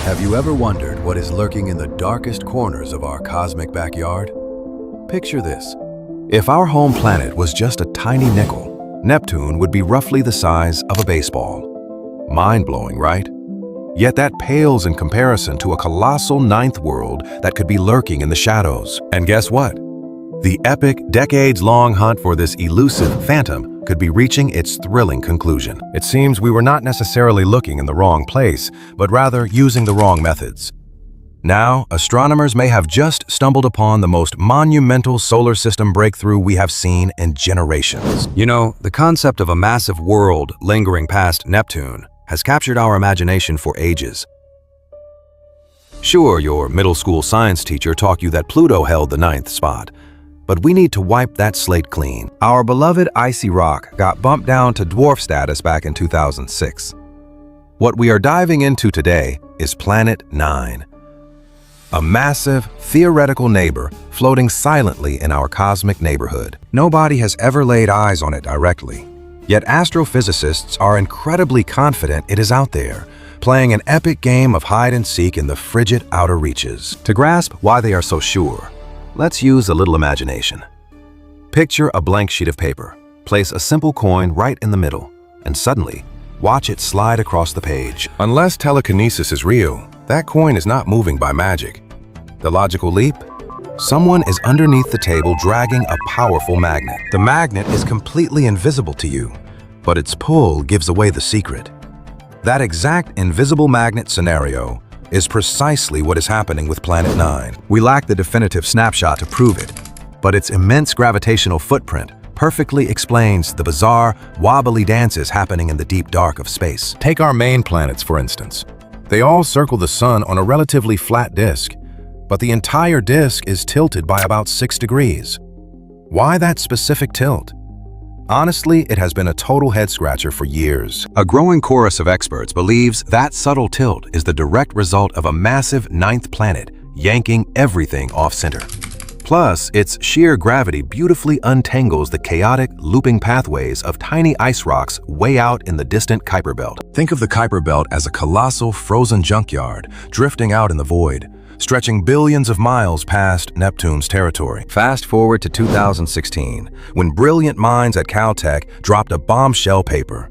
Have you ever wondered what is lurking in the darkest corners of our cosmic backyard? Picture this. If our home planet was just a tiny nickel, Neptune would be roughly the size of a baseball. Mind-blowing, right? Yet that pales in comparison to a colossal ninth world that could be lurking in the shadows. And guess what? The epic, decades-long hunt for this elusive phantom could be reaching its thrilling conclusion. It seems we were not necessarily looking in the wrong place, but rather using the wrong methods. Now, astronomers may have just stumbled upon the most monumental solar system breakthrough we have seen in generations. You know, the concept of a massive world lingering past Neptune has captured our imagination for ages. Sure, your middle school science teacher taught you that Pluto held the ninth spot, but we need to wipe that slate clean. Our beloved icy rock got bumped down to dwarf status back in 2006. What we are diving into today is Planet 9, a massive, theoretical neighbor floating silently in our cosmic neighborhood. Nobody has ever laid eyes on it directly, yet astrophysicists are incredibly confident it is out there, playing an epic game of hide-and-seek in the frigid outer reaches. To grasp why they are so sure, let's use a little imagination. Picture a blank sheet of paper. Place a simple coin right in the middle, and suddenly, watch it slide across the page. Unless telekinesis is real, that coin is not moving by magic. The logical leap? Someone is underneath the table dragging a powerful magnet. The magnet is completely invisible to you, but its pull gives away the secret. That exact invisible magnet scenario is precisely what is happening with Planet 9. We lack the definitive snapshot to prove it, but its immense gravitational footprint perfectly explains the bizarre, wobbly dances happening in the deep dark of space. Take our main planets, for instance. They all circle the sun on a relatively flat disk, but the entire disk is tilted by about 6 degrees. Why that specific tilt? Honestly, it has been a total head-scratcher for years. A growing chorus of experts believes that subtle tilt is the direct result of a massive ninth planet yanking everything off-center. Plus, its sheer gravity beautifully untangles the chaotic, looping pathways of tiny ice rocks way out in the distant Kuiper Belt. Think of the Kuiper Belt as a colossal frozen junkyard drifting out in the void, stretching billions of miles past Neptune's territory. Fast forward to 2016, when brilliant minds at Caltech dropped a bombshell paper.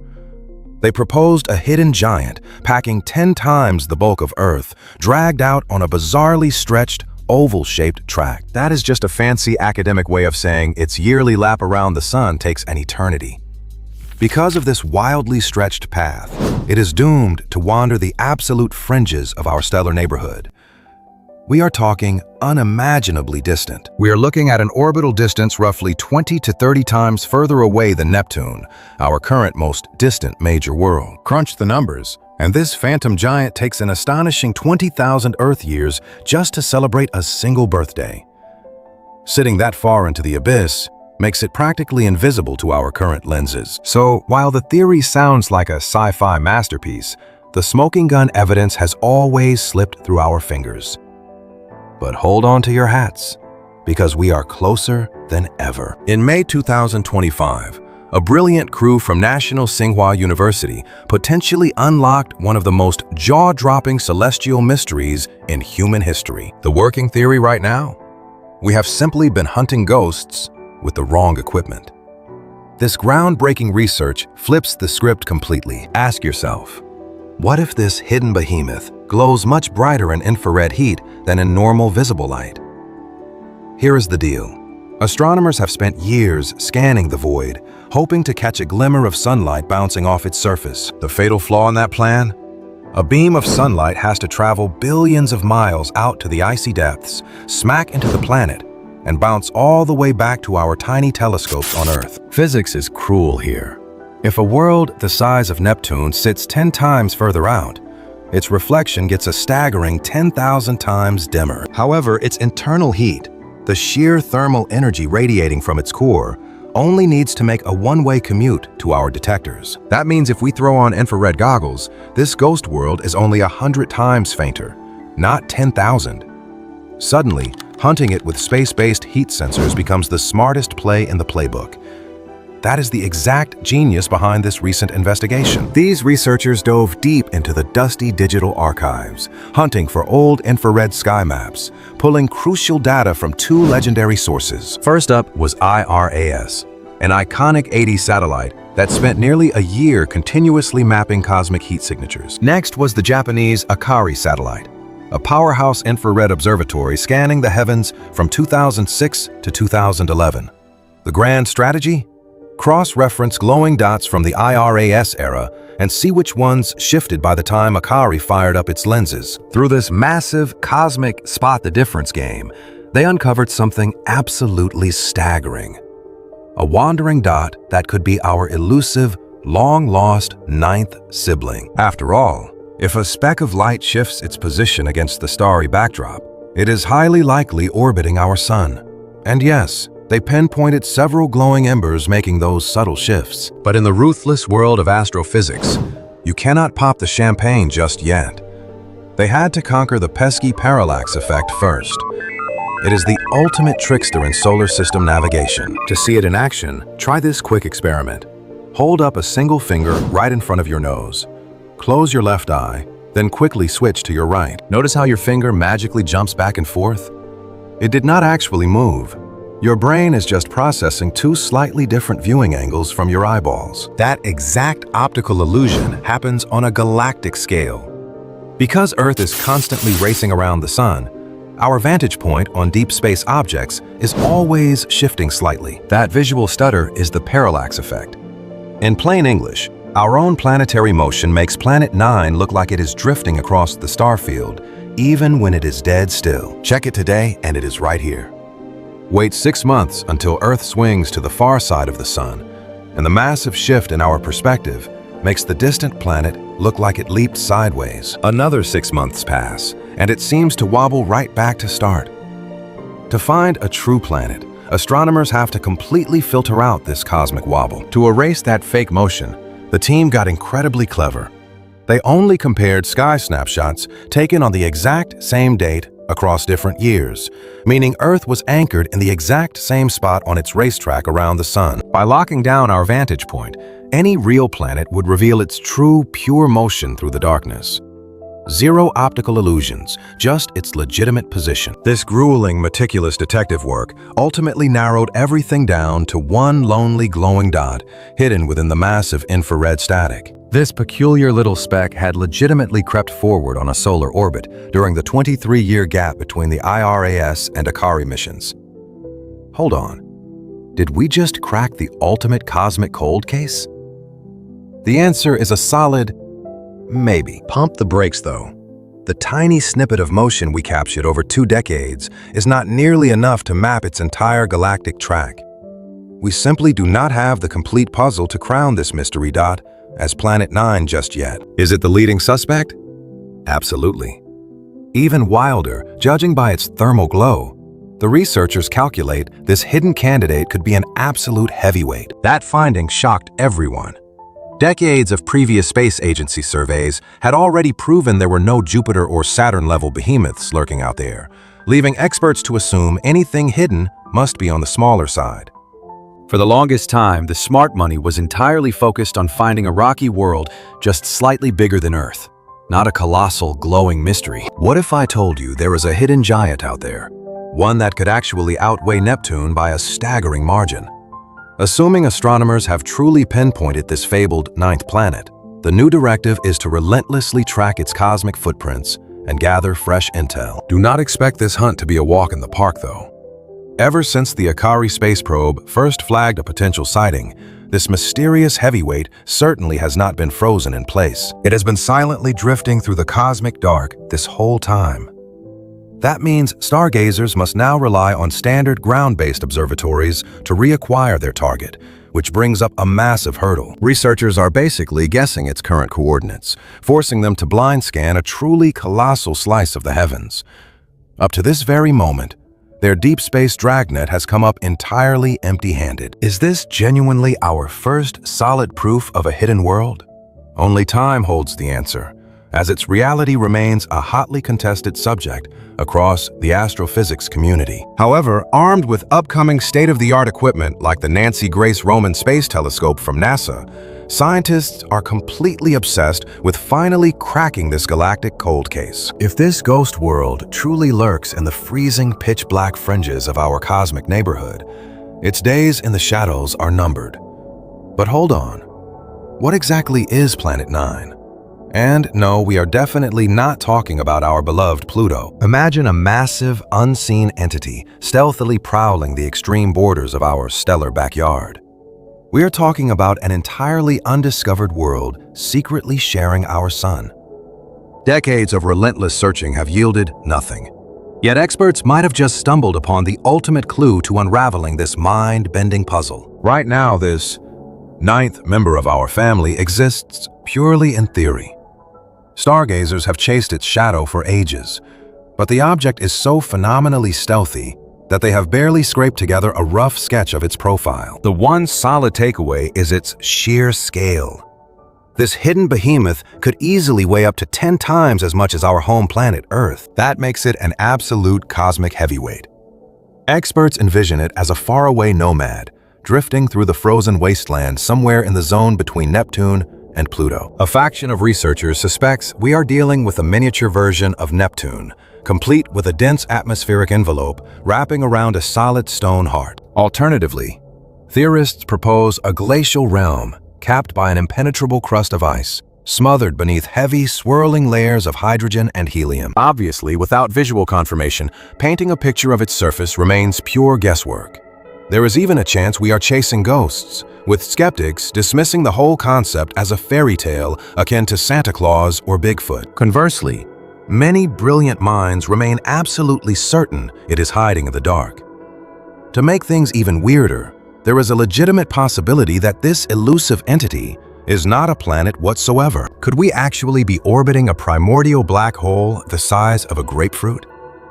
They proposed a hidden giant packing 10 times the bulk of Earth, dragged out on a bizarrely stretched, oval-shaped track. That is just a fancy academic way of saying its yearly lap around the sun takes an eternity. Because of this wildly stretched path, it is doomed to wander the absolute fringes of our stellar neighborhood. We are talking unimaginably distant. We are looking at an orbital distance roughly 20 to 30 times further away than Neptune, our current most distant major world. Crunch the numbers, and this phantom giant takes an astonishing 20,000 Earth years just to celebrate a single birthday. Sitting that far into the abyss makes it practically invisible to our current lenses. So, while the theory sounds like a sci-fi masterpiece, the smoking gun evidence has always slipped through our fingers. But hold on to your hats, because we are closer than ever. In May 2025, a brilliant crew from National Tsinghua University potentially unlocked one of the most jaw-dropping celestial mysteries in human history. The working theory right now? We have simply been hunting ghosts with the wrong equipment. This groundbreaking research flips the script completely. Ask yourself, what if this hidden behemoth glows much brighter in infrared heat than in normal visible light? Here is the deal. Astronomers have spent years scanning the void, hoping to catch a glimmer of sunlight bouncing off its surface. The fatal flaw in that plan? A beam of sunlight has to travel billions of miles out to the icy depths, smack into the planet, and bounce all the way back to our tiny telescopes on Earth. Physics is cruel here. If a world the size of Neptune sits 10 times further out, its reflection gets a staggering 10,000 times dimmer. However, its internal heat, the sheer thermal energy radiating from its core, only needs to make a one-way commute to our detectors. That means if we throw on infrared goggles, this ghost world is only 100 times fainter, not 10,000. Suddenly, hunting it with space-based heat sensors becomes the smartest play in the playbook. that is the exact genius behind this recent investigation. These researchers dove deep into the dusty digital archives, hunting for old infrared sky maps, pulling crucial data from two legendary sources. First up was IRAS, an iconic 80s satellite that spent nearly a year continuously mapping cosmic heat signatures. Next was the Japanese Akari satellite, a powerhouse infrared observatory scanning the heavens from 2006 to 2011. The grand strategy? Cross-reference glowing dots from the IRAS era and see which ones shifted by the time Akari fired up its lenses. Through this massive cosmic spot the difference game, they uncovered something absolutely staggering. A wandering dot that could be our elusive, long-lost ninth sibling. After all, if a speck of light shifts its position against the starry backdrop, it is highly likely orbiting our sun. And yes, they pinpointed several glowing embers making those subtle shifts. But in the ruthless world of astrophysics, you cannot pop the champagne just yet. They had to conquer the pesky parallax effect first. It is the ultimate trickster in solar system navigation. To see it in action, try this quick experiment. Hold up a single finger right in front of your nose. Close your left eye, then quickly switch to your right. Notice how your finger magically jumps back and forth? It did not actually move. Your brain is just processing two slightly different viewing angles from your eyeballs. That exact optical illusion happens on a galactic scale. Because Earth is constantly racing around the sun, our vantage point on deep space objects is always shifting slightly. That visual stutter is the parallax effect. In plain English, our own planetary motion makes Planet 9 look like it is drifting across the star field, even when it is dead still. Check it today and it is right here. Wait 6 months until Earth swings to the far side of the sun, and the massive shift in our perspective makes the distant planet look like it leaped sideways. Another 6 months pass, and it seems to wobble right back to start. To find a true planet, astronomers have to completely filter out this cosmic wobble. To erase that fake motion, the team got incredibly clever. They only compared sky snapshots taken on the exact same date across different years, meaning Earth was anchored in the exact same spot on its racetrack around the sun. By locking down our vantage point, any real planet would reveal its true, pure motion through the darkness. Zero optical illusions, just its legitimate position. This grueling, meticulous detective work ultimately narrowed everything down to one lonely glowing dot hidden within the massive infrared static. This peculiar little speck had legitimately crept forward on a solar orbit during the 23-year gap between the IRAS and Akari missions. Hold on. Did we just crack the ultimate cosmic cold case? The answer is a solid maybe. Pump the brakes, though. The tiny snippet of motion we captured over 2 decades is not nearly enough to map its entire galactic track. We simply do not have the complete puzzle to crown this mystery dot as Planet 9 just yet. Is it the leading suspect? Absolutely. Even wilder, judging by its thermal glow, the researchers calculate this hidden candidate could be an absolute heavyweight. That finding shocked everyone. Decades of previous space agency surveys had already proven there were no Jupiter or Saturn-level behemoths lurking out there, leaving experts to assume anything hidden must be on the smaller side. For the longest time, the smart money was entirely focused on finding a rocky world just slightly bigger than Earth, not a colossal, glowing mystery. What if I told you there was a hidden giant out there, one that could actually outweigh Neptune by a staggering margin? Assuming astronomers have truly pinpointed this fabled 9th planet, the new directive is to relentlessly track its cosmic footprints and gather fresh intel. Do not expect this hunt to be a walk in the park, though. Ever since the Akari space probe first flagged a potential sighting, this mysterious heavyweight certainly has not been frozen in place. It has been silently drifting through the cosmic dark this whole time. That means stargazers must now rely on standard ground-based observatories to reacquire their target, which brings up a massive hurdle. Researchers are basically guessing its current coordinates, forcing them to blind scan a truly colossal slice of the heavens. Up to this very moment, their deep space dragnet has come up entirely empty-handed. Is this genuinely our first solid proof of a hidden world? Only time holds the answer, as its reality remains a hotly contested subject across the astrophysics community. However, armed with upcoming state-of-the-art equipment like the Nancy Grace Roman Space Telescope from NASA, scientists are completely obsessed with finally cracking this galactic cold case. If this ghost world truly lurks in the freezing pitch-black fringes of our cosmic neighborhood, its days in the shadows are numbered. But hold on, what exactly is Planet 9? And no, we are definitely not talking about our beloved Pluto. Imagine a massive, unseen entity stealthily prowling the extreme borders of our stellar backyard. We are talking about an entirely undiscovered world secretly sharing our sun. Decades of relentless searching have yielded nothing. Yet experts might have just stumbled upon the ultimate clue to unraveling this mind-bending puzzle. Right now, this ninth member of our family exists purely in theory. Stargazers have chased its shadow for ages, but the object is so phenomenally stealthy that they have barely scraped together a rough sketch of its profile. The one solid takeaway is its sheer scale. This hidden behemoth could easily weigh up to 10 times as much as our home planet, Earth. That makes it an absolute cosmic heavyweight. Experts envision it as a faraway nomad, drifting through the frozen wasteland somewhere in the zone between Neptune and Pluto. A faction of researchers suspects we are dealing with a miniature version of Neptune, complete with a dense atmospheric envelope wrapping around a solid stone heart. Alternatively, theorists propose a glacial realm capped by an impenetrable crust of ice, smothered beneath heavy, swirling layers of hydrogen and helium. Obviously, without visual confirmation, painting a picture of its surface remains pure guesswork. There is even a chance we are chasing ghosts, with skeptics dismissing the whole concept as a fairy tale akin to Santa Claus or Bigfoot. Conversely, many brilliant minds remain absolutely certain it is hiding in the dark. To make things even weirder, there is a legitimate possibility that this elusive entity is not a planet whatsoever. Could we actually be orbiting a primordial black hole the size of a grapefruit?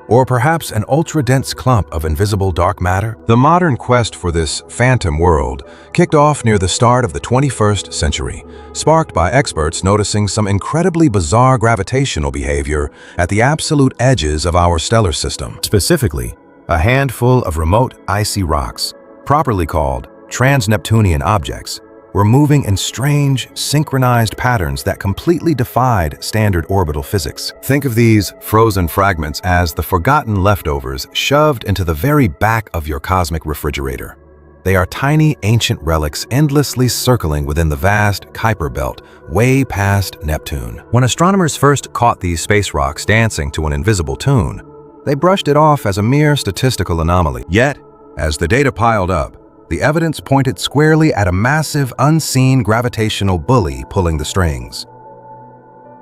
Or perhaps an ultra-dense clump of invisible dark matter? The modern quest for this phantom world kicked off near the start of the 21st century, sparked by experts noticing some incredibly bizarre gravitational behavior at the absolute edges of our stellar system. Specifically, a handful of remote icy rocks, properly called trans-Neptunian objects, were moving in strange, synchronized patterns that completely defied standard orbital physics. Think of these frozen fragments as the forgotten leftovers shoved into the very back of your cosmic refrigerator. They are tiny, ancient relics endlessly circling within the vast Kuiper belt, way past Neptune. When astronomers first caught these space rocks dancing to an invisible tune, they brushed it off as a mere statistical anomaly. Yet, as the data piled up, the evidence pointed squarely at a massive, unseen gravitational bully pulling the strings.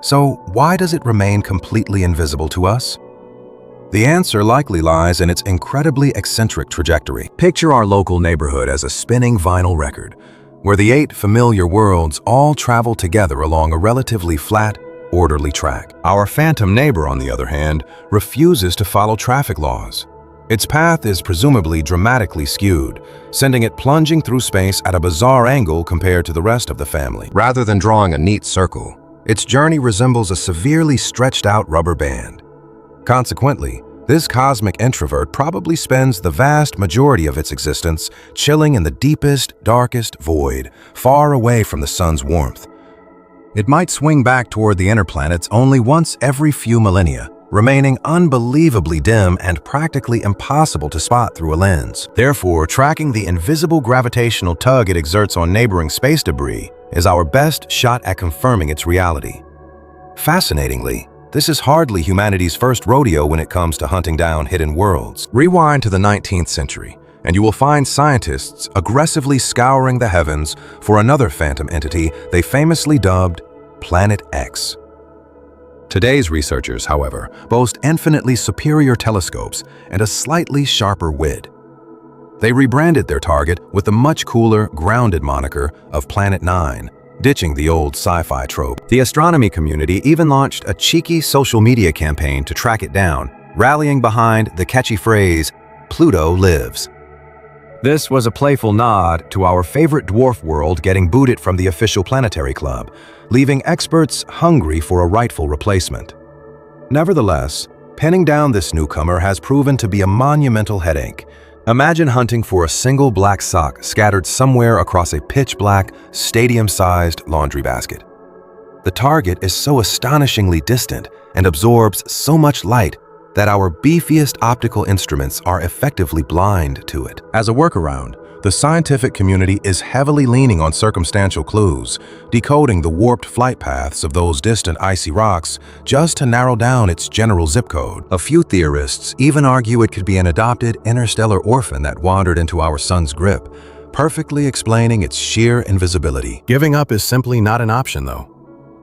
So, why does it remain completely invisible to us? The answer likely lies in its incredibly eccentric trajectory. Picture our local neighborhood as a spinning vinyl record, where the 8 familiar worlds all travel together along a relatively flat, orderly track. Our phantom neighbor, on the other hand, refuses to follow traffic laws. Its path is presumably dramatically skewed, sending it plunging through space at a bizarre angle compared to the rest of the family. Rather than drawing a neat circle, its journey resembles a severely stretched out rubber band. Consequently, this cosmic introvert probably spends the vast majority of its existence chilling in the deepest, darkest void, far away from the sun's warmth. It might swing back toward the inner planets only once every few millennia, remaining unbelievably dim and practically impossible to spot through a lens. Therefore, tracking the invisible gravitational tug it exerts on neighboring space debris is our best shot at confirming its reality. Fascinatingly, this is hardly humanity's first rodeo when it comes to hunting down hidden worlds. Rewind to the 19th century, and you will find scientists aggressively scouring the heavens for another phantom entity they famously dubbed Planet X. Today's researchers, however, boast infinitely superior telescopes and a slightly sharper wit. They rebranded their target with the much cooler, grounded moniker of Planet 9, ditching the old sci-fi trope. The astronomy community even launched a cheeky social media campaign to track it down, rallying behind the catchy phrase, "Pluto lives." This was a playful nod to our favorite dwarf world getting booted from the official planetary club, leaving experts hungry for a rightful replacement. Nevertheless, pinning down this newcomer has proven to be a monumental headache. Imagine hunting for a single black sock scattered somewhere across a pitch-black, stadium-sized laundry basket. The target is so astonishingly distant and absorbs so much light that our beefiest optical instruments are effectively blind to it. As a workaround, the scientific community is heavily leaning on circumstantial clues, decoding the warped flight paths of those distant icy rocks just to narrow down its general zip code. A few theorists even argue it could be an adopted interstellar orphan that wandered into our sun's grip, perfectly explaining its sheer invisibility. Giving up is simply not an option, though.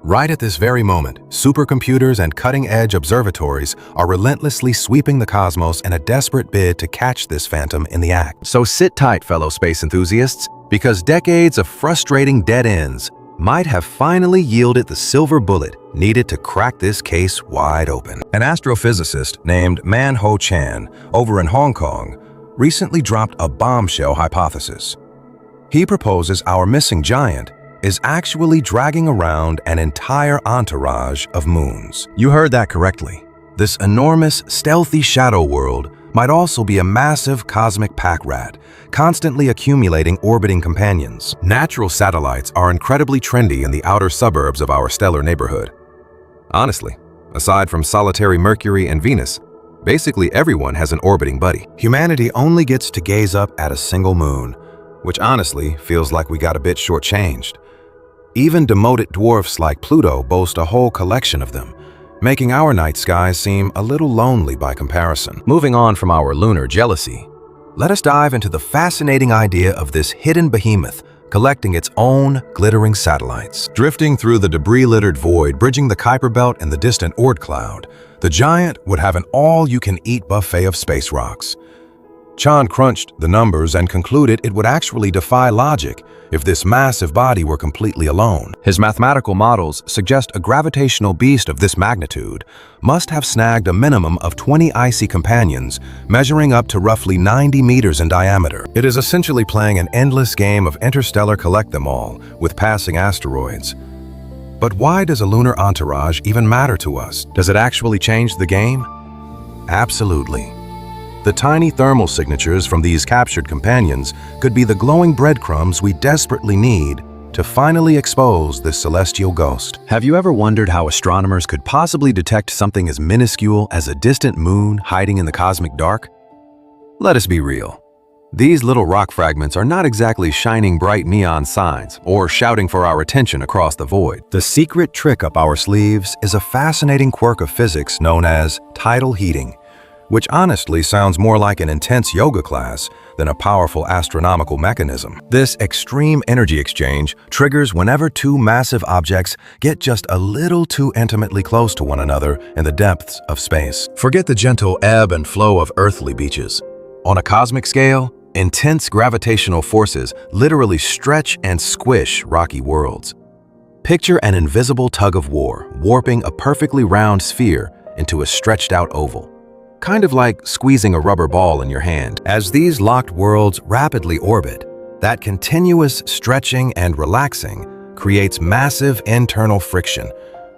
Right at this very moment, supercomputers and cutting-edge observatories are relentlessly sweeping the cosmos in a desperate bid to catch this phantom in the act. So sit tight, fellow space enthusiasts, because decades of frustrating dead ends might have finally yielded the silver bullet needed to crack this case wide open. An astrophysicist named Man Ho Chan over in Hong Kong recently dropped a bombshell hypothesis. He proposes our missing giant is actually dragging around an entire entourage of moons. You heard that correctly. This enormous, stealthy shadow world might also be a massive cosmic pack rat, constantly accumulating orbiting companions. Natural satellites are incredibly trendy in the outer suburbs of our stellar neighborhood. Honestly, aside from solitary Mercury and Venus, basically everyone has an orbiting buddy. Humanity only gets to gaze up at a single moon, which honestly feels like we got a bit shortchanged. Even demoted dwarfs like Pluto boast a whole collection of them, making our night skies seem a little lonely by comparison. Moving on from our lunar jealousy, let us dive into the fascinating idea of this hidden behemoth collecting its own glittering satellites. Drifting through the debris-littered void, bridging the Kuiper Belt and the distant Oort cloud, the giant would have an all-you-can-eat buffet of space rocks. Chan crunched the numbers and concluded it would actually defy logic if this massive body were completely alone. His mathematical models suggest a gravitational beast of this magnitude must have snagged a minimum of 20 icy companions, measuring up to roughly 90 meters in diameter. It is essentially playing an endless game of interstellar collect-them-all with passing asteroids. But why does a lunar entourage even matter to us? Does it actually change the game? Absolutely. The tiny thermal signatures from these captured companions could be the glowing breadcrumbs we desperately need to finally expose this celestial ghost. Have you ever wondered how astronomers could possibly detect something as minuscule as a distant moon hiding in the cosmic dark? Let us be real. These little rock fragments are not exactly shining bright neon signs or shouting for our attention across the void. The secret trick up our sleeves is a fascinating quirk of physics known as tidal heating, which honestly sounds more like an intense yoga class than a powerful astronomical mechanism. This extreme energy exchange triggers whenever two massive objects get just a little too intimately close to one another in the depths of space. Forget the gentle ebb and flow of earthly beaches. On a cosmic scale, intense gravitational forces literally stretch and squish rocky worlds. Picture an invisible tug-of-war warping a perfectly round sphere into a stretched-out oval. Kind of like squeezing a rubber ball in your hand. As these locked worlds rapidly orbit, that continuous stretching and relaxing creates massive internal friction,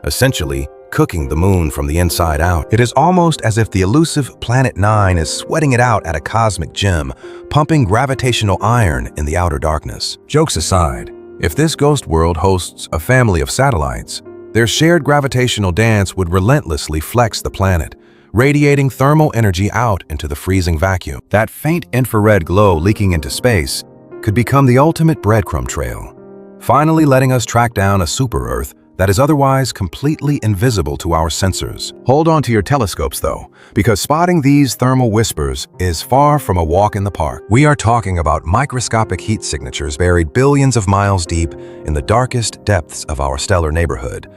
essentially cooking the moon from the inside out. It is almost as if the elusive Planet 9 is sweating it out at a cosmic gym, pumping gravitational iron in the outer darkness. Jokes aside, if this ghost world hosts a family of satellites, their shared gravitational dance would relentlessly flex the planet, radiating thermal energy out into the freezing vacuum. That faint infrared glow leaking into space could become the ultimate breadcrumb trail, finally letting us track down a super-Earth that is otherwise completely invisible to our sensors. Hold on to your telescopes, though, because spotting these thermal whispers is far from a walk in the park. We are talking about microscopic heat signatures buried billions of miles deep in the darkest depths of our stellar neighborhood.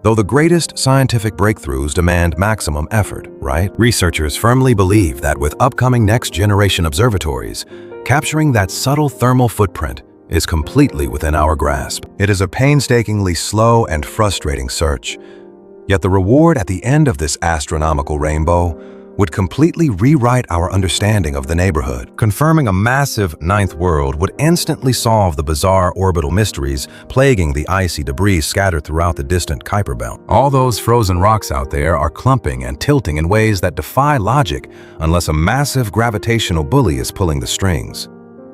Though the greatest scientific breakthroughs demand maximum effort, right? Researchers firmly believe that with upcoming next-generation observatories, capturing that subtle thermal footprint is completely within our grasp. It is a painstakingly slow and frustrating search. Yet the reward at the end of this astronomical rainbow would completely rewrite our understanding of the neighborhood. Confirming a massive ninth world would instantly solve the bizarre orbital mysteries plaguing the icy debris scattered throughout the distant Kuiper Belt. All those frozen rocks out there are clumping and tilting in ways that defy logic unless a massive gravitational bully is pulling the strings.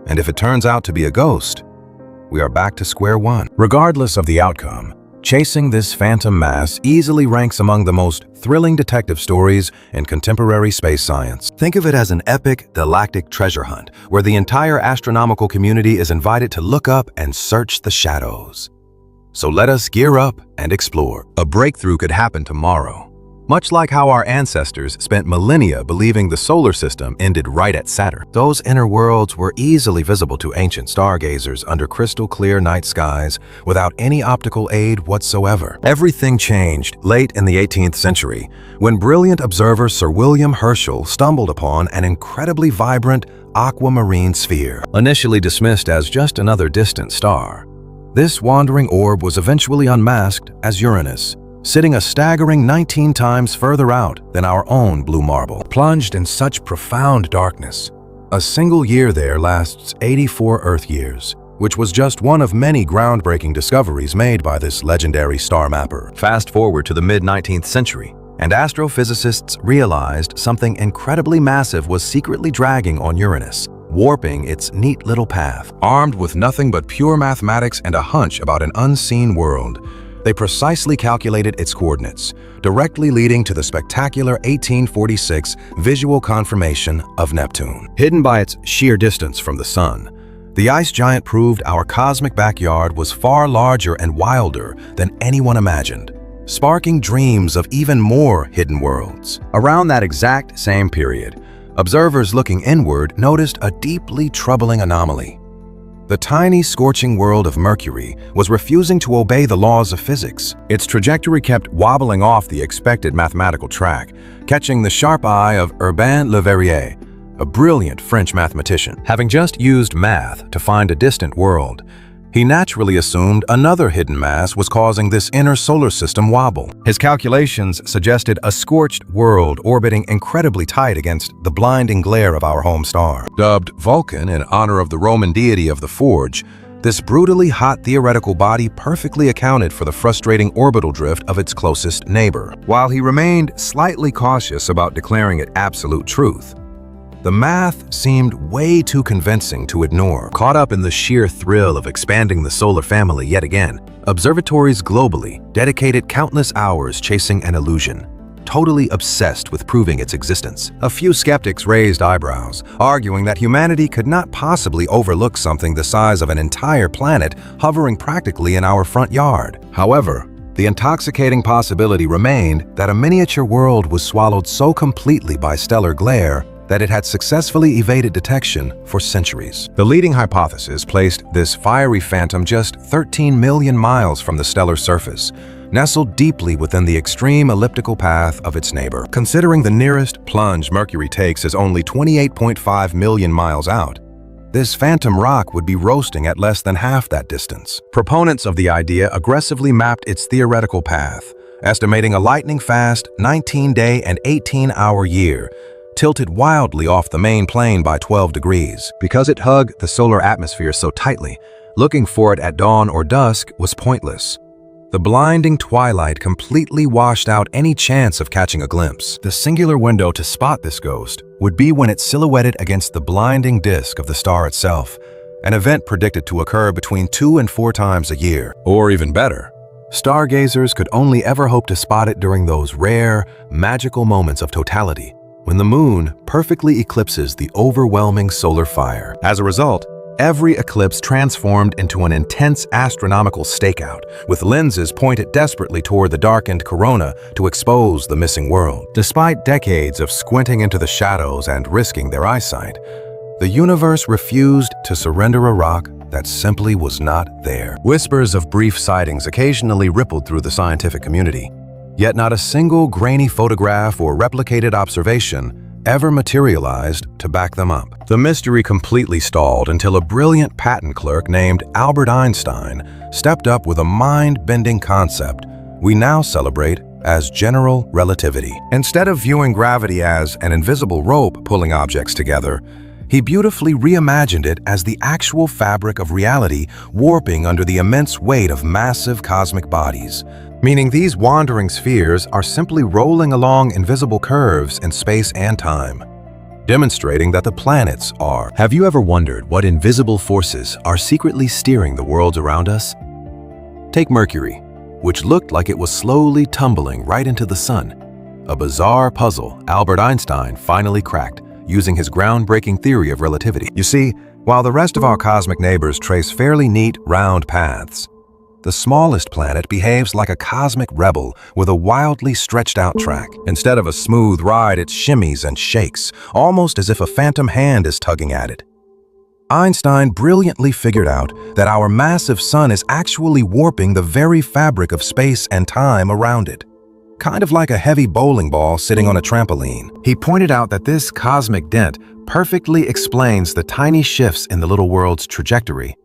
And if it turns out to be a ghost, we are back to square one. Regardless of the outcome, chasing this phantom mass easily ranks among the most thrilling detective stories in contemporary space science. Think of it as an epic galactic treasure hunt, where the entire astronomical community is invited to look up and search the shadows. So let us gear up and explore. A breakthrough could happen tomorrow. Much like how our ancestors spent millennia believing the solar system ended right at Saturn. Those inner worlds were easily visible to ancient stargazers under crystal-clear night skies without any optical aid whatsoever. Everything changed late in the 18th century when brilliant observer Sir William Herschel stumbled upon an incredibly vibrant aquamarine sphere. Initially dismissed as just another distant star, this wandering orb was eventually unmasked as Uranus, sitting a staggering 19 times further out than our own blue marble. Plunged in such profound darkness, a single year there lasts 84 Earth years, which was just one of many groundbreaking discoveries made by this legendary star mapper. Fast forward to the mid-19th century, and astrophysicists realized something incredibly massive was secretly dragging on Uranus, warping its neat little path. Armed with nothing but pure mathematics and a hunch about an unseen world, they precisely calculated its coordinates, directly leading to the spectacular 1846 visual confirmation of Neptune. Hidden by its sheer distance from the sun, the ice giant proved our cosmic backyard was far larger and wilder than anyone imagined, sparking dreams of even more hidden worlds. Around that exact same period, observers looking inward noticed a deeply troubling anomaly. The tiny, scorching world of Mercury was refusing to obey the laws of physics. Its trajectory kept wobbling off the expected mathematical track, catching the sharp eye of Urbain Le Verrier, a brilliant French mathematician. Having just used math to find a distant world, he naturally assumed another hidden mass was causing this inner solar system wobble. His calculations suggested a scorched world orbiting incredibly tight against the blinding glare of our home star. Dubbed Vulcan in honor of the Roman deity of the forge, this brutally hot theoretical body perfectly accounted for the frustrating orbital drift of its closest neighbor. While he remained slightly cautious about declaring it absolute truth, the math seemed way too convincing to ignore. Caught up in the sheer thrill of expanding the solar family yet again, observatories globally dedicated countless hours chasing an illusion, totally obsessed with proving its existence. A few skeptics raised eyebrows, arguing that humanity could not possibly overlook something the size of an entire planet hovering practically in our front yard. However, the intoxicating possibility remained that a miniature world was swallowed so completely by stellar glare that it had successfully evaded detection for centuries. The leading hypothesis placed this fiery phantom just 13 million miles from the stellar surface, nestled deeply within the extreme elliptical path of its neighbor. Considering the nearest plunge Mercury takes is only 28.5 million miles out, this phantom rock would be roasting at less than half that distance. Proponents of the idea aggressively mapped its theoretical path, estimating a lightning-fast 19-day and 18-hour year, tilted wildly off the main plane by 12 degrees. Because it hugged the solar atmosphere so tightly, looking for it at dawn or dusk was pointless. The blinding twilight completely washed out any chance of catching a glimpse. The singular window to spot this ghost would be when it silhouetted against the blinding disk of the star itself, an event predicted to occur between 2 and 4 times a year. Or even better, stargazers could only ever hope to spot it during those rare, magical moments of totality, when the moon perfectly eclipses the overwhelming solar fire. As a result, every eclipse transformed into an intense astronomical stakeout, with lenses pointed desperately toward the darkened corona to expose the missing world. Despite decades of squinting into the shadows and risking their eyesight, the universe refused to surrender a rock that simply was not there. Whispers of brief sightings occasionally rippled through the scientific community, yet not a single grainy photograph or replicated observation ever materialized to back them up. The mystery completely stalled until a brilliant patent clerk named Albert Einstein stepped up with a mind-bending concept we now celebrate as general relativity. Instead of viewing gravity as an invisible rope pulling objects together, he beautifully reimagined it as the actual fabric of reality warping under the immense weight of massive cosmic bodies, meaning these wandering spheres are simply rolling along invisible curves in space and time, demonstrating that the planets are. Have you ever wondered what invisible forces are secretly steering the worlds around us? Take Mercury, which looked like it was slowly tumbling right into the sun. A bizarre puzzle Albert Einstein finally cracked, using his groundbreaking theory of relativity. You see, while the rest of our cosmic neighbors trace fairly neat, round paths, the smallest planet behaves like a cosmic rebel with a wildly stretched-out track. Instead of a smooth ride, it shimmies and shakes, almost as if a phantom hand is tugging at it. Einstein brilliantly figured out that our massive sun is actually warping the very fabric of space and time around it, kind of like a heavy bowling ball sitting on a trampoline. He pointed out that this cosmic dent perfectly explains the tiny shifts in the little world's trajectory,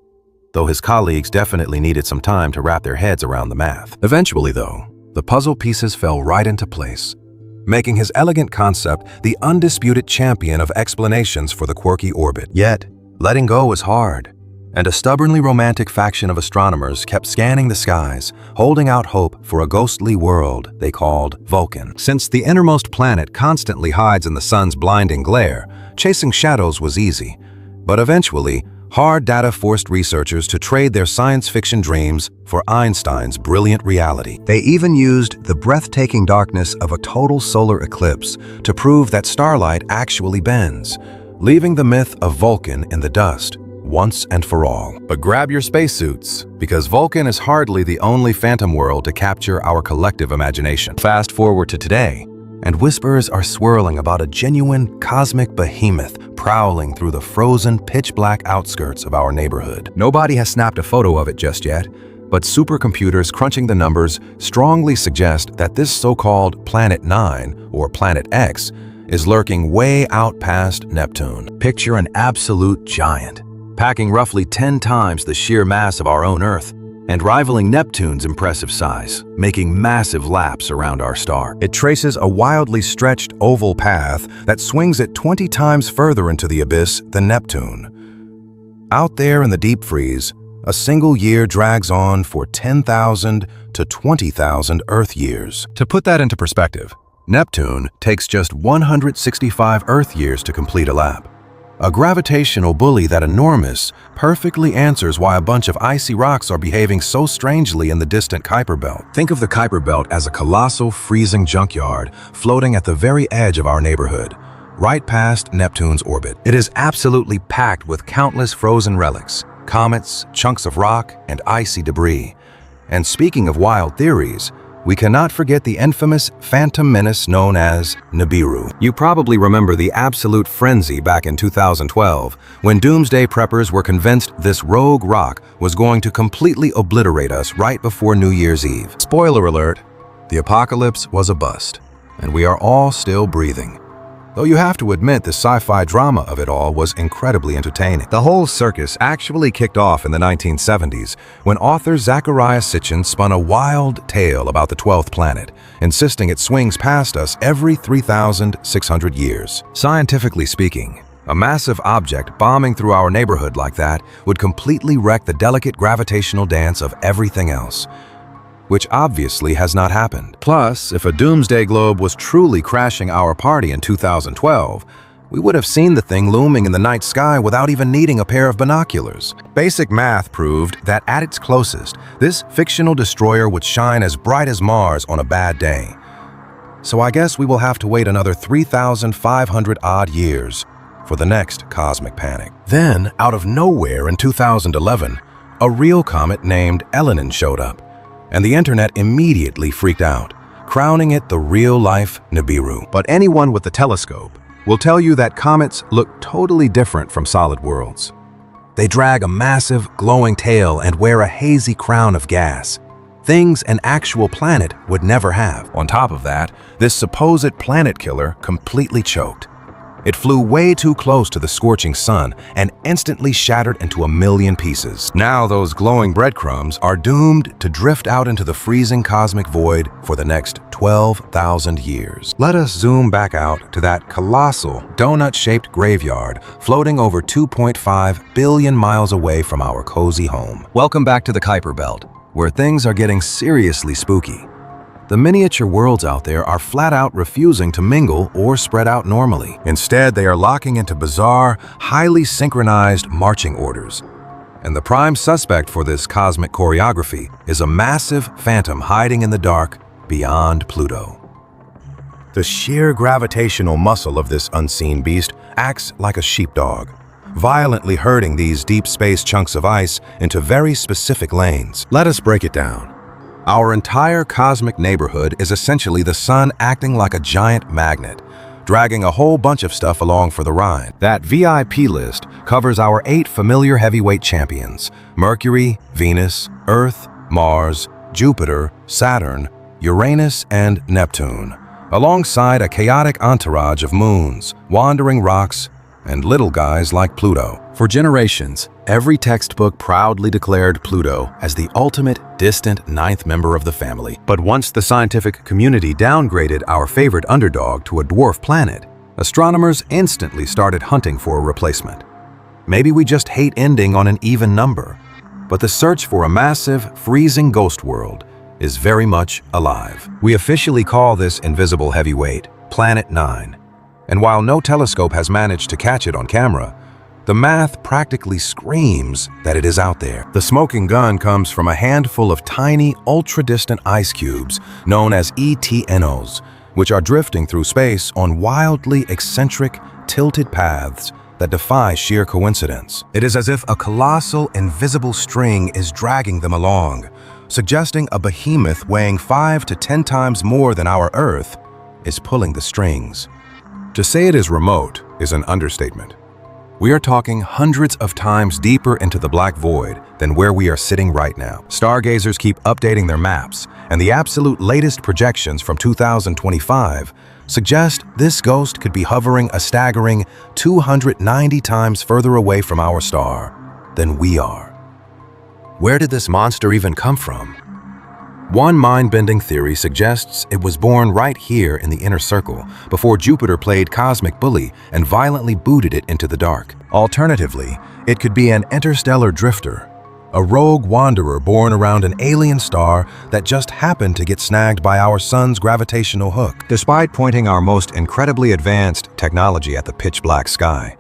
though his colleagues definitely needed some time to wrap their heads around the math. Eventually, though, the puzzle pieces fell right into place, making his elegant concept the undisputed champion of explanations for the quirky orbit. Yet, letting go is hard, and a stubbornly romantic faction of astronomers kept scanning the skies, holding out hope for a ghostly world they called Vulcan. Since the innermost planet constantly hides in the sun's blinding glare, chasing shadows was easy, but eventually, hard data forced researchers to trade their science fiction dreams for Einstein's brilliant reality. They even used the breathtaking darkness of a total solar eclipse to prove that starlight actually bends, leaving the myth of Vulcan in the dust once and for all. But grab your spacesuits, because Vulcan is hardly the only phantom world to capture our collective imagination. Fast forward to today, and whispers are swirling about a genuine cosmic behemoth prowling through the frozen, pitch-black outskirts of our neighborhood. Nobody has snapped a photo of it just yet, but supercomputers crunching the numbers strongly suggest that this so-called Planet 9, or Planet X, is lurking way out past Neptune. Picture an absolute giant, packing roughly 10 times the sheer mass of our own Earth, and rivaling Neptune's impressive size, making massive laps around our star. It traces a wildly stretched oval path that swings it 20 times further into the abyss than Neptune. Out there in the deep freeze, a single year drags on for 10,000 to 20,000 Earth years. To put that into perspective, Neptune takes just 165 Earth years to complete a lap. A gravitational bully that enormous perfectly answers why a bunch of icy rocks are behaving so strangely in the distant Kuiper Belt. Think of the Kuiper Belt as a colossal freezing junkyard floating at the very edge of our neighborhood, right past Neptune's orbit. It is absolutely packed with countless frozen relics, comets, chunks of rock, and icy debris. And speaking of wild theories, we cannot forget the infamous phantom menace known as Nibiru. You probably remember the absolute frenzy back in 2012 when doomsday preppers were convinced this rogue rock was going to completely obliterate us right before New Year's Eve. Spoiler alert, the apocalypse was a bust, and we are all still breathing. Though you have to admit the sci-fi drama of it all was incredibly entertaining. The whole circus actually kicked off in the 1970s when author Zecharia Sitchin spun a wild tale about the 12th planet, insisting it swings past us every 3,600 years. Scientifically speaking, a massive object bombing through our neighborhood like that would completely wreck the delicate gravitational dance of everything else, which obviously has not happened. Plus, if a doomsday globe was truly crashing our party in 2012, we would have seen the thing looming in the night sky without even needing a pair of binoculars. Basic math proved that at its closest, this fictional destroyer would shine as bright as Mars on a bad day. So I guess we will have to wait another 3,500 odd years for the next cosmic panic. Then, out of nowhere in 2011, a real comet named Elenin showed up, and the internet immediately freaked out, crowning it the real-life Nibiru. But anyone with a telescope will tell you that comets look totally different from solid worlds. They drag a massive, glowing tail and wear a hazy crown of gas, things an actual planet would never have. On top of that, this supposed planet killer completely choked. It flew way too close to the scorching sun and instantly shattered into a million pieces. Now those glowing breadcrumbs are doomed to drift out into the freezing cosmic void for the next 12,000 years. Let us zoom back out to that colossal donut-shaped graveyard floating over 2.5 billion miles away from our cozy home. Welcome back to the Kuiper Belt, where things are getting seriously spooky. The miniature worlds out there are flat out refusing to mingle or spread out normally. Instead, they are locking into bizarre, highly synchronized marching orders. And the prime suspect for this cosmic choreography is a massive phantom hiding in the dark beyond Pluto. The sheer gravitational muscle of this unseen beast acts like a sheepdog, violently herding these deep space chunks of ice into very specific lanes. Let us break it down. Our entire cosmic neighborhood is essentially the sun acting like a giant magnet, dragging a whole bunch of stuff along for the ride. That VIP list covers our 8 familiar heavyweight champions: Mercury, Venus, Earth, Mars, Jupiter, Saturn, Uranus, and Neptune, alongside a chaotic entourage of moons, wandering rocks, and little guys like Pluto. For generations, every textbook proudly declared Pluto as the ultimate distant 9th member of the family. But once the scientific community downgraded our favorite underdog to a dwarf planet, astronomers instantly started hunting for a replacement. Maybe we just hate ending on an even number, but the search for a massive, freezing ghost world is very much alive. We officially call this invisible heavyweight Planet 9. And while no telescope has managed to catch it on camera, the math practically screams that it is out there. The smoking gun comes from a handful of tiny, ultra-distant ice cubes known as ETNOs, which are drifting through space on wildly eccentric, tilted paths that defy sheer coincidence. It is as if a colossal, invisible string is dragging them along, suggesting a behemoth weighing 5 to 10 times more than our Earth is pulling the strings. To say it is remote is an understatement. We are talking hundreds of times deeper into the black void than where we are sitting right now. Stargazers keep updating their maps, and the absolute latest projections from 2025 suggest this ghost could be hovering a staggering 290 times further away from our star than we are. Where did this monster even come from? One mind-bending theory suggests it was born right here in the inner circle before Jupiter played cosmic bully and violently booted it into the dark. Alternatively, it could be an interstellar drifter, a rogue wanderer born around an alien star that just happened to get snagged by our sun's gravitational hook. Despite pointing our most incredibly advanced technology at the pitch-black sky,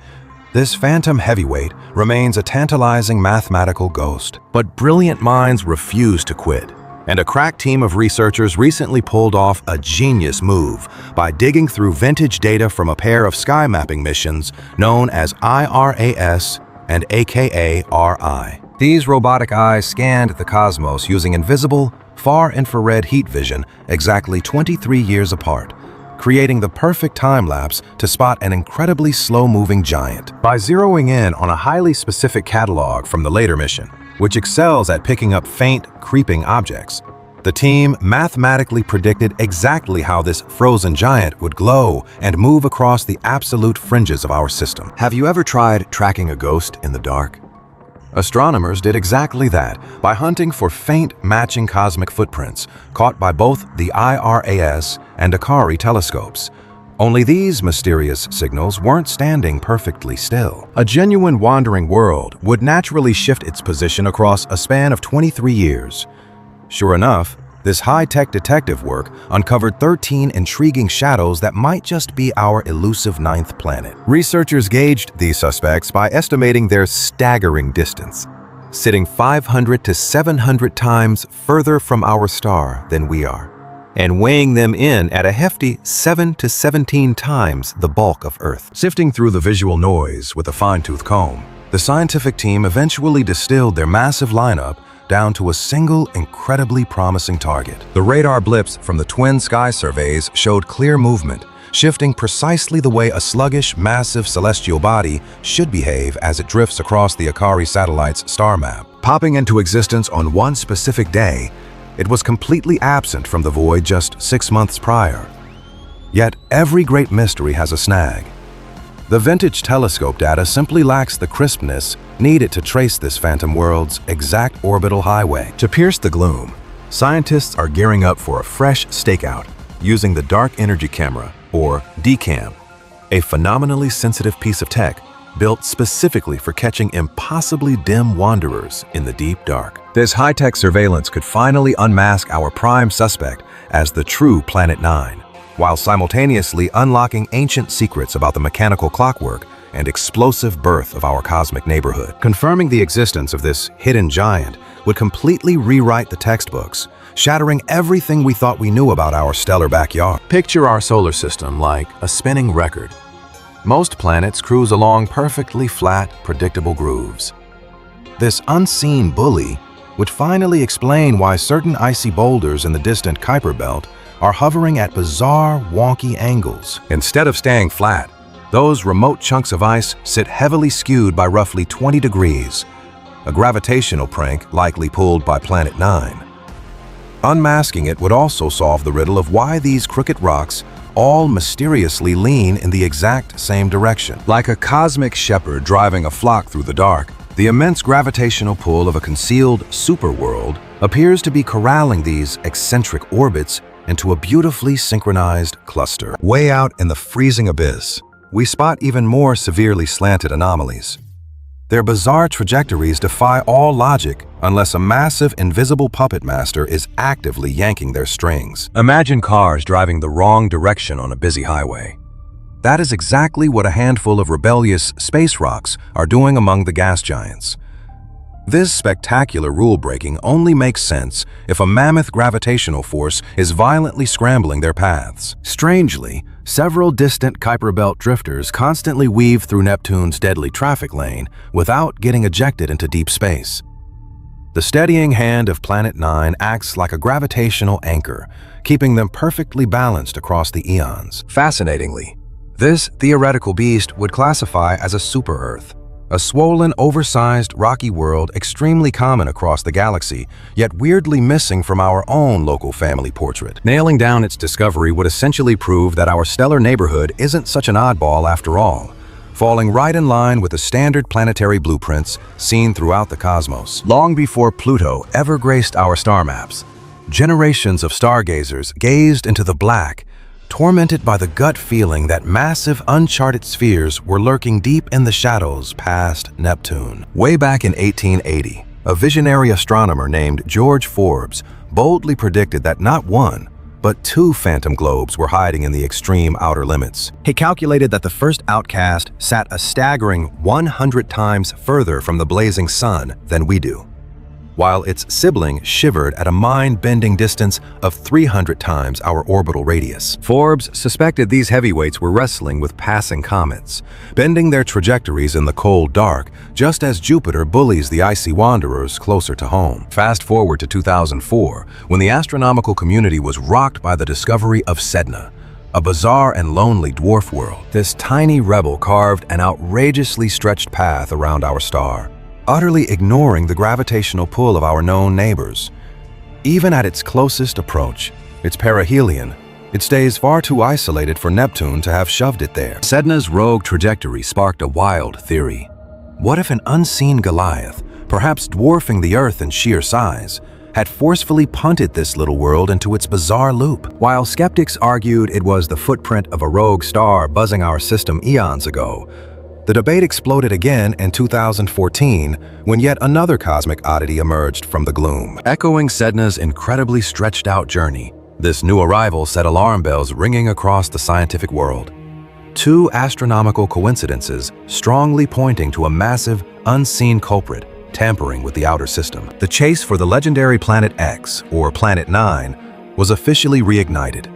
this phantom heavyweight remains a tantalizing mathematical ghost. But brilliant minds refuse to quit. And a crack team of researchers recently pulled off a genius move by digging through vintage data from a pair of sky mapping missions known as IRAS and AKA-RI. These robotic eyes scanned the cosmos using invisible, far-infrared heat vision exactly 23 years apart, creating the perfect time-lapse to spot an incredibly slow-moving giant. By zeroing in on a highly specific catalog from the later mission, which excels at picking up faint, creeping objects, the team mathematically predicted exactly how this frozen giant would glow and move across the absolute fringes of our system. Have you ever tried tracking a ghost in the dark? Astronomers did exactly that by hunting for faint, matching cosmic footprints caught by both the IRAS and AKARI telescopes. Only these mysterious signals weren't standing perfectly still. A genuine wandering world would naturally shift its position across a span of 23 years. Sure enough, this high-tech detective work uncovered 13 intriguing shadows that might just be our elusive 9th planet. Researchers gauged these suspects by estimating their staggering distance, sitting 500 to 700 times further from our star than we are, and weighing them in at a hefty 7 to 17 times the bulk of Earth. Sifting through the visual noise with a fine-tooth comb, the scientific team eventually distilled their massive lineup down to a single incredibly promising target. The radar blips from the twin sky surveys showed clear movement, shifting precisely the way a sluggish, massive celestial body should behave as it drifts across the AKARI satellite's star map. Popping into existence on one specific day, it was completely absent from the void just 6 months prior. Yet every great mystery has a snag. The vintage telescope data simply lacks the crispness needed to trace this phantom world's exact orbital highway. To pierce the gloom, scientists are gearing up for a fresh stakeout using the Dark Energy Camera, or DCAM, a phenomenally sensitive piece of tech built specifically for catching impossibly dim wanderers in the deep dark. This high-tech surveillance could finally unmask our prime suspect as the true Planet 9, while simultaneously unlocking ancient secrets about the mechanical clockwork and explosive birth of our cosmic neighborhood. Confirming the existence of this hidden giant would completely rewrite the textbooks, shattering everything we thought we knew about our stellar backyard. Picture our solar system like a spinning record. Most planets cruise along perfectly flat, predictable grooves. This unseen bully would finally explain why certain icy boulders in the distant Kuiper Belt are hovering at bizarre, wonky angles. Instead of staying flat, those remote chunks of ice sit heavily skewed by roughly 20 degrees, a gravitational prank likely pulled by Planet 9. Unmasking it would also solve the riddle of why these crooked rocks all mysteriously lean in the exact same direction. Like a cosmic shepherd driving a flock through the dark, the immense gravitational pull of a concealed superworld appears to be corralling these eccentric orbits into a beautifully synchronized cluster. Way out in the freezing abyss, we spot even more severely slanted anomalies. Their bizarre trajectories defy all logic unless a massive invisible puppet master is actively yanking their strings. Imagine cars driving the wrong direction on a busy highway. That is exactly what a handful of rebellious space rocks are doing among the gas giants. This spectacular rule-breaking only makes sense if a mammoth gravitational force is violently scrambling their paths. Strangely, several distant Kuiper Belt drifters constantly weave through Neptune's deadly traffic lane without getting ejected into deep space. The steadying hand of Planet 9 acts like a gravitational anchor, keeping them perfectly balanced across the eons. Fascinatingly, this theoretical beast would classify as a super-Earth, a swollen, oversized, rocky world extremely common across the galaxy, yet weirdly missing from our own local family portrait. Nailing down its discovery would essentially prove that our stellar neighborhood isn't such an oddball after all, falling right in line with the standard planetary blueprints seen throughout the cosmos. Long before Pluto ever graced our star maps, generations of stargazers gazed into the black, tormented by the gut feeling that massive, uncharted spheres were lurking deep in the shadows past Neptune. Way back in 1880, a visionary astronomer named George Forbes boldly predicted that not one, but two phantom globes were hiding in the extreme outer limits. He calculated that the first outcast sat a staggering 100 times further from the blazing sun than we do, while its sibling shivered at a mind-bending distance of 300 times our orbital radius. Forbes suspected these heavyweights were wrestling with passing comets, bending their trajectories in the cold dark, just as Jupiter bullies the icy wanderers closer to home. Fast forward to 2004, when the astronomical community was rocked by the discovery of Sedna, a bizarre and lonely dwarf world. This tiny rebel carved an outrageously stretched path around our star, utterly ignoring the gravitational pull of our known neighbors. Even at its closest approach, its perihelion, it stays far too isolated for Neptune to have shoved it there. Sedna's rogue trajectory sparked a wild theory. What if an unseen Goliath, perhaps dwarfing the Earth in sheer size, had forcefully punted this little world into its bizarre loop? While skeptics argued it was the footprint of a rogue star buzzing our system eons ago, the debate exploded again in 2014 when yet another cosmic oddity emerged from the gloom. Echoing Sedna's incredibly stretched-out journey, this new arrival set alarm bells ringing across the scientific world. Two astronomical coincidences strongly pointing to a massive, unseen culprit tampering with the outer system. The chase for the legendary Planet X, or Planet 9, was officially reignited.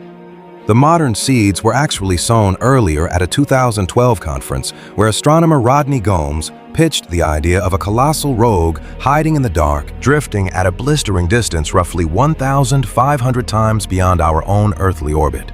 The modern seeds were actually sown earlier at a 2012 conference where astronomer Rodney Gomes pitched the idea of a colossal rogue hiding in the dark, drifting at a blistering distance roughly 1,500 times beyond our own earthly orbit.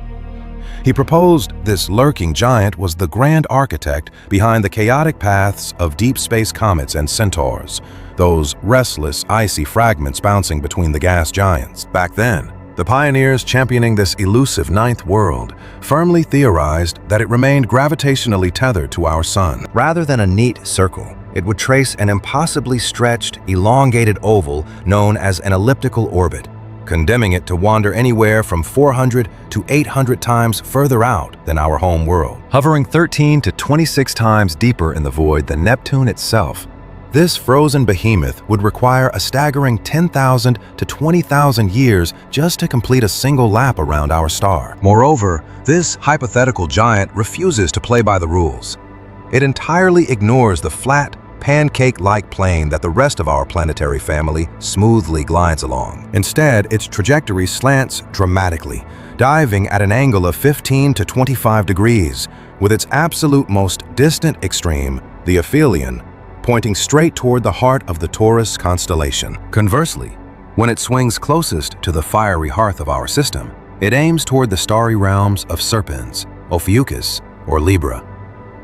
He proposed this lurking giant was the grand architect behind the chaotic paths of deep space comets and centaurs, those restless, icy fragments bouncing between the gas giants. Back then, The pioneers championing this elusive ninth world firmly theorized that it remained gravitationally tethered to our sun. Rather than a neat circle, it would trace an impossibly stretched, elongated oval known as an elliptical orbit, condemning it to wander anywhere from 400 to 800 times further out than our home world, hovering 13 to 26 times deeper in the void than Neptune itself. This frozen behemoth would require a staggering 10,000 to 20,000 years just to complete a single lap around our star. Moreover, this hypothetical giant refuses to play by the rules. It entirely ignores the flat, pancake-like plane that the rest of our planetary family smoothly glides along. Instead, its trajectory slants dramatically, diving at an angle of 15 to 25 degrees, with its absolute most distant extreme, the aphelion, pointing straight toward the heart of the Taurus constellation. Conversely, when it swings closest to the fiery hearth of our system, it aims toward the starry realms of Serpens, Ophiuchus, or Libra.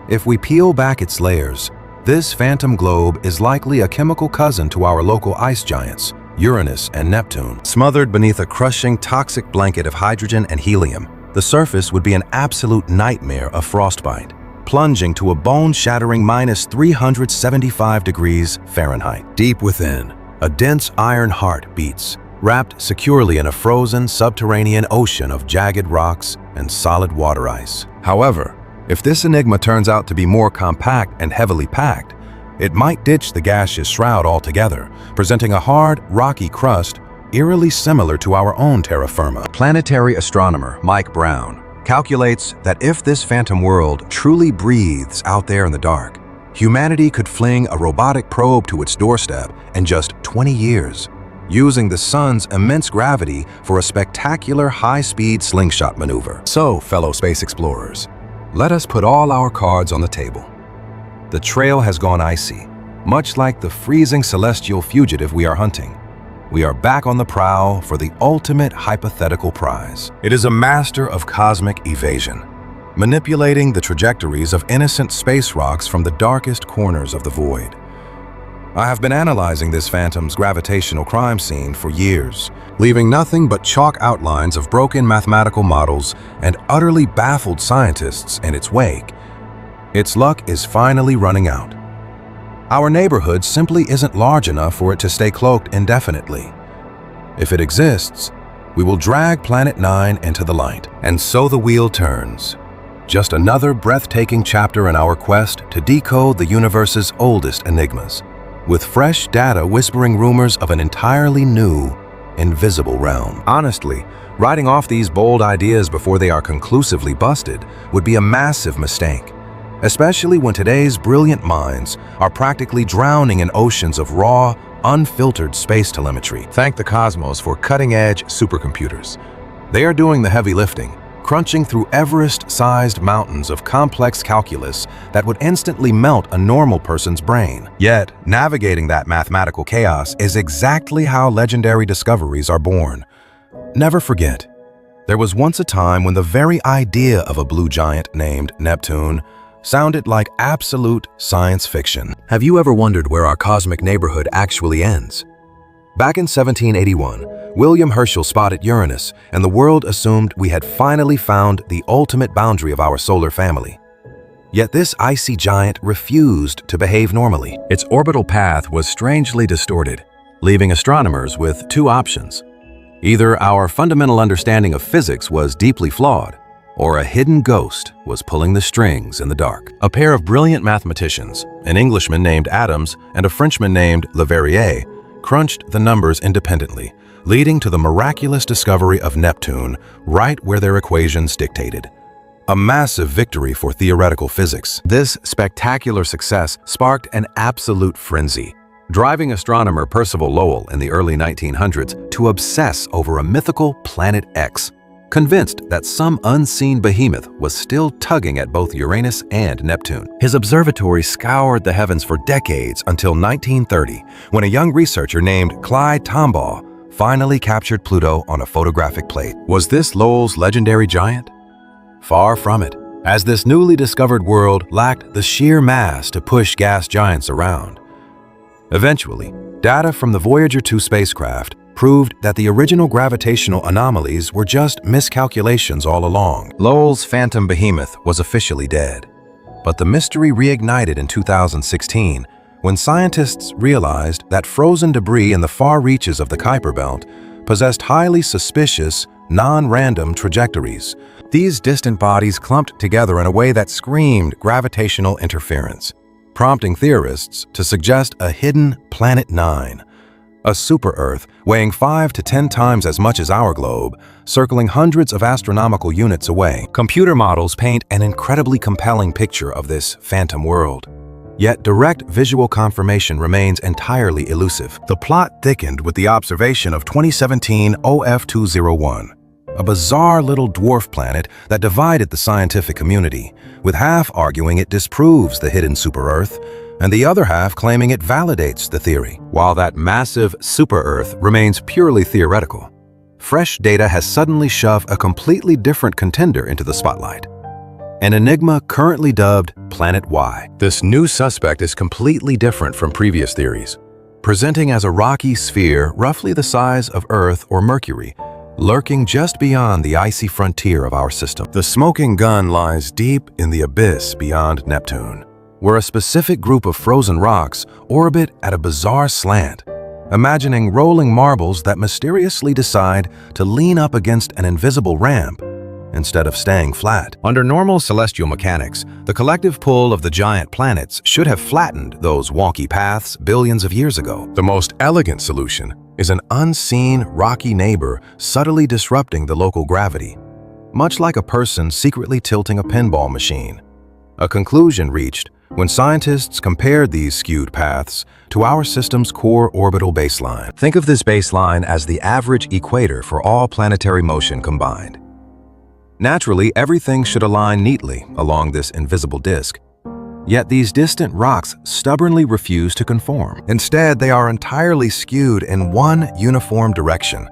If we peel back its layers, this phantom globe is likely a chemical cousin to our local ice giants, Uranus and Neptune. Smothered beneath a crushing, toxic blanket of hydrogen and helium, the surface would be an absolute nightmare of frostbite, plunging to a bone-shattering minus 375 degrees Fahrenheit. Deep within, a dense iron heart beats, wrapped securely in a frozen subterranean ocean of jagged rocks and solid water ice. However, if this enigma turns out to be more compact and heavily packed, it might ditch the gaseous shroud altogether, presenting a hard, rocky crust eerily similar to our own terra firma. Planetary astronomer Mike Brown calculates that if this phantom world truly breathes out there in the dark, humanity could fling a robotic probe to its doorstep in just 20 years, using the sun's immense gravity for a spectacular high-speed slingshot maneuver. So, fellow space explorers, let us put all our cards on the table. The trail has gone icy, much like the freezing celestial fugitive we are hunting. We are back on the prowl for the ultimate hypothetical prize. It is a master of cosmic evasion, manipulating the trajectories of innocent space rocks from the darkest corners of the void. I have been analyzing this phantom's gravitational crime scene for years, leaving nothing but chalk outlines of broken mathematical models and utterly baffled scientists in its wake. Its luck is finally running out. Our neighborhood simply isn't large enough for it to stay cloaked indefinitely. If it exists, we will drag Planet 9 into the light. And so the wheel turns. Just another breathtaking chapter in our quest to decode the universe's oldest enigmas, with fresh data whispering rumors of an entirely new, invisible realm. Honestly, writing off these bold ideas before they are conclusively busted would be a massive mistake, especially when today's brilliant minds are practically drowning in oceans of raw, unfiltered space telemetry. Thank the cosmos for cutting-edge supercomputers. They are doing the heavy lifting, crunching through Everest-sized mountains of complex calculus that would instantly melt a normal person's brain. Yet, navigating that mathematical chaos is exactly how legendary discoveries are born. Never forget, there was once a time when the very idea of a blue giant named Neptune sounded like absolute science fiction. Have you ever wondered where our cosmic neighborhood actually ends? Back in 1781, William Herschel spotted Uranus, and the world assumed we had finally found the ultimate boundary of our solar family. Yet this icy giant refused to behave normally. Its orbital path was strangely distorted, leaving astronomers with two options. Either our fundamental understanding of physics was deeply flawed, or a hidden ghost was pulling the strings in the dark. A pair of brilliant mathematicians, an Englishman named Adams and a Frenchman named Leverrier, crunched the numbers independently, leading to the miraculous discovery of Neptune right where their equations dictated. A massive victory for theoretical physics. This spectacular success sparked an absolute frenzy, driving astronomer Percival Lowell in the early 1900s to obsess over a mythical Planet X, convinced that some unseen behemoth was still tugging at both Uranus and Neptune. His observatory scoured the heavens for decades until 1930, when a young researcher named Clyde Tombaugh finally captured Pluto on a photographic plate. Was this Lowell's legendary giant? Far from it, as this newly discovered world lacked the sheer mass to push gas giants around. Eventually, data from the Voyager 2 spacecraft proved that the original gravitational anomalies were just miscalculations all along. Lowell's phantom behemoth was officially dead. But the mystery reignited in 2016 when scientists realized that frozen debris in the far reaches of the Kuiper Belt possessed highly suspicious, non-random trajectories. These distant bodies clumped together in a way that screamed gravitational interference, prompting theorists to suggest a hidden Planet 9, a super-Earth weighing 5 to 10 times as much as our globe, circling hundreds of astronomical units away. Computer models paint an incredibly compelling picture of this phantom world. Yet direct visual confirmation remains entirely elusive. The plot thickened with the observation of 2017 OF201, a bizarre little dwarf planet that divided the scientific community, with half arguing it disproves the hidden super-Earth, and the other half claiming it validates the theory. While that massive super-Earth remains purely theoretical, fresh data has suddenly shoved a completely different contender into the spotlight. An enigma currently dubbed Planet Y. This new suspect is completely different from previous theories, presenting as a rocky sphere roughly the size of Earth or Mercury, lurking just beyond the icy frontier of our system. The smoking gun lies deep in the abyss beyond Neptune, where a specific group of frozen rocks orbit at a bizarre slant, imagining rolling marbles that mysteriously decide to lean up against an invisible ramp instead of staying flat. Under normal celestial mechanics, the collective pull of the giant planets should have flattened those wonky paths billions of years ago. The most elegant solution is an unseen, rocky neighbor subtly disrupting the local gravity, much like a person secretly tilting a pinball machine. A conclusion reached when scientists compared these skewed paths to our system's core orbital baseline. Think of this baseline as the average equator for all planetary motion combined. Naturally, everything should align neatly along this invisible disk. Yet these distant rocks stubbornly refuse to conform. Instead, they are entirely skewed in one uniform direction,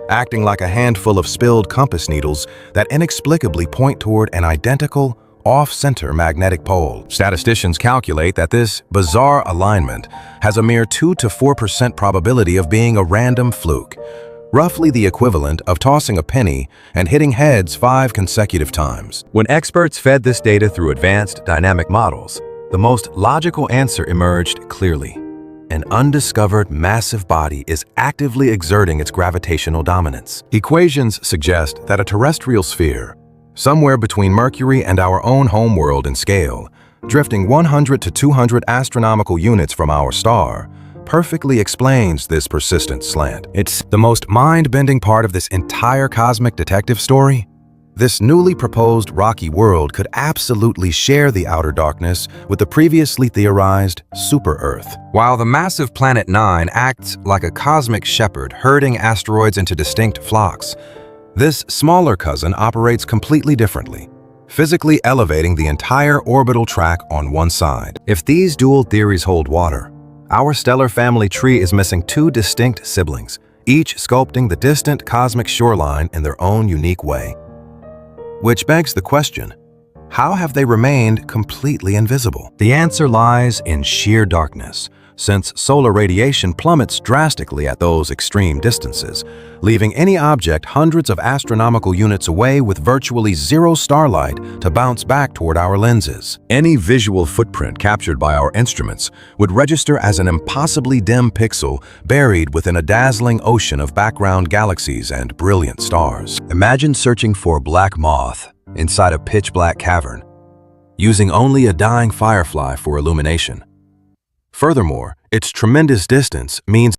acting like a handful of spilled compass needles that inexplicably point toward an identical, off-center magnetic pole. Statisticians calculate that this bizarre alignment has a mere 2 to 4% probability of being a random fluke, roughly the equivalent of tossing a penny and hitting heads 5 consecutive times. When experts fed this data through advanced dynamic models, the most logical answer emerged clearly. An undiscovered massive body is actively exerting its gravitational dominance. Equations suggest that a terrestrial sphere, somewhere between Mercury and our own homeworld in scale, drifting 100 to 200 astronomical units from our star, perfectly explains this persistent slant. It's the most mind-bending part of this entire cosmic detective story. This newly proposed rocky world could absolutely share the outer darkness with the previously theorized super-Earth. While the massive Planet 9 acts like a cosmic shepherd herding asteroids into distinct flocks, this smaller cousin operates completely differently, physically elevating the entire orbital track on one side. If these dual theories hold water, our stellar family tree is missing 2 distinct siblings, each sculpting the distant cosmic shoreline in their own unique way. Which begs the question, how have they remained completely invisible? The answer lies in sheer darkness, since solar radiation plummets drastically at those extreme distances, leaving any object hundreds of astronomical units away with virtually zero starlight to bounce back toward our lenses. Any visual footprint captured by our instruments would register as an impossibly dim pixel buried within a dazzling ocean of background galaxies and brilliant stars. Imagine searching for a black moth inside a pitch-black cavern, using only a dying firefly for illumination. Furthermore, its tremendous distance means